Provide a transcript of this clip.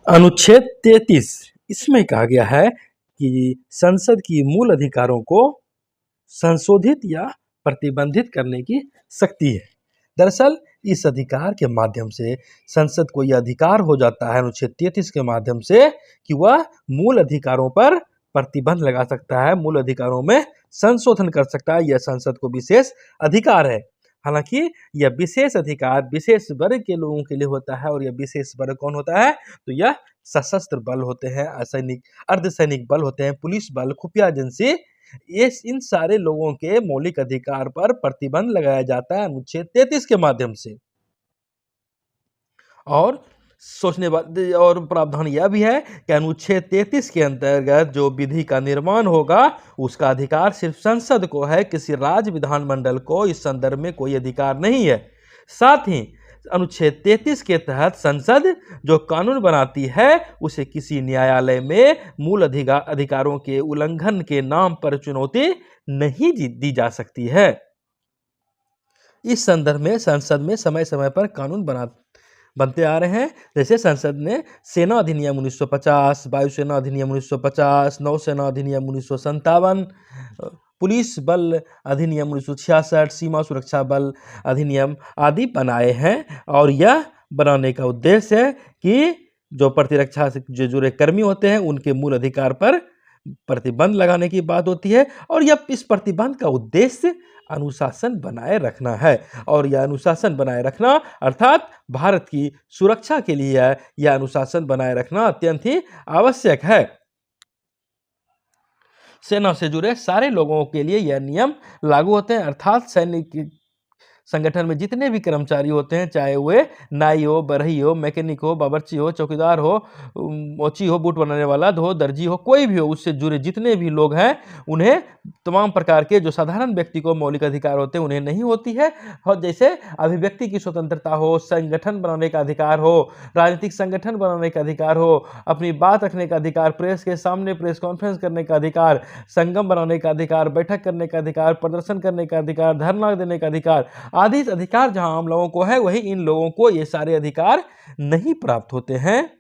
अनुच्छेद 33 इसमें कहा गया है कि संसद की मूल अधिकारों को संशोधित या प्रतिबंधित करने की शक्ति है। दरअसल इस अधिकार के माध्यम से संसद को यह अधिकार हो जाता है अनुच्छेद 33 के माध्यम से कि वह मूल अधिकारों पर प्रतिबंध लगा सकता है, मूल अधिकारों में संशोधन कर सकता है। यह संसद को विशेष अधिकार है। हालांकि यह विशेष अधिकार विशेष वर्ग के लोगों के लिए होता है, और यह विशेष वर्ग कौन होता है? तो यह सशस्त्र बल होते हैं, असैनिक अर्धसैनिक बल होते हैं, पुलिस बल, खुफिया एजेंसी। ये इन सारे लोगों के मौलिक अधिकार पर प्रतिबंध लगाया जाता है अनुच्छेद 33 के माध्यम से। और सोचने वाली और प्रावधान यह भी है कि अनुच्छेद 33 के अंतर्गत जो विधि का निर्माण होगा उसका अधिकार सिर्फ संसद को है, किसी राज्य विधानमंडल को इस संदर्भ में कोई अधिकार नहीं है। साथ ही अनुच्छेद 33 के तहत संसद जो कानून बनाती है उसे किसी न्यायालय में मूल अधिकारों के उल्लंघन के नाम पर चुनौती नहीं दी जा सकती है। इस संदर्भ में संसद में समय समय पर कानून बनते आ रहे हैं। जैसे संसद ने सेना अधिनियम 1950, वायुसेना अधिनियम 1950, नौसेना अधिनियम 1957, पुलिस बल अधिनियम 1966, सीमा सुरक्षा बल अधिनियम आदि बनाए हैं। और यह बनाने का उद्देश्य है कि जो प्रतिरक्षा से जुड़े कर्मी होते हैं उनके मूल अधिकार पर प्रतिबंध लगाने की बात होती है। और यह इस प्रतिबंध का उद्देश्य अनुशासन बनाए रखना है। और यह अनुशासन बनाए रखना अर्थात भारत की सुरक्षा के लिए यह अनुशासन बनाए रखना अत्यंत ही आवश्यक है। सेना से जुड़े सारे लोगों के लिए यह नियम लागू होते हैं, अर्थात सैनिक संगठन में जितने भी कर्मचारी होते हैं, चाहे वे नाई हो, बरही हो, मैकेनिक हो, बावर्ची हो, चौकीदार हो, मोची हो, बूट बनाने वाला हो, दर्जी हो, कोई भी हो, उससे जुड़े जितने भी लोग हैं उन्हें तमाम प्रकार के जो साधारण व्यक्ति को मौलिक अधिकार होते हैं उन्हें नहीं होती है। और जैसे अभिव्यक्ति की स्वतंत्रता हो, संगठन बनाने का अधिकार हो, राजनीतिक संगठन बनाने का अधिकार हो, अपनी बात रखने का अधिकार, प्रेस के सामने प्रेस कॉन्फ्रेंस करने का अधिकार, संगम बनाने का अधिकार, बैठक करने का अधिकार, प्रदर्शन करने का अधिकार, धरना देने का अधिकार आदि अधिकार जहां आम लोगों को है, वही इन लोगों को ये सारे अधिकार नहीं प्राप्त होते हैं।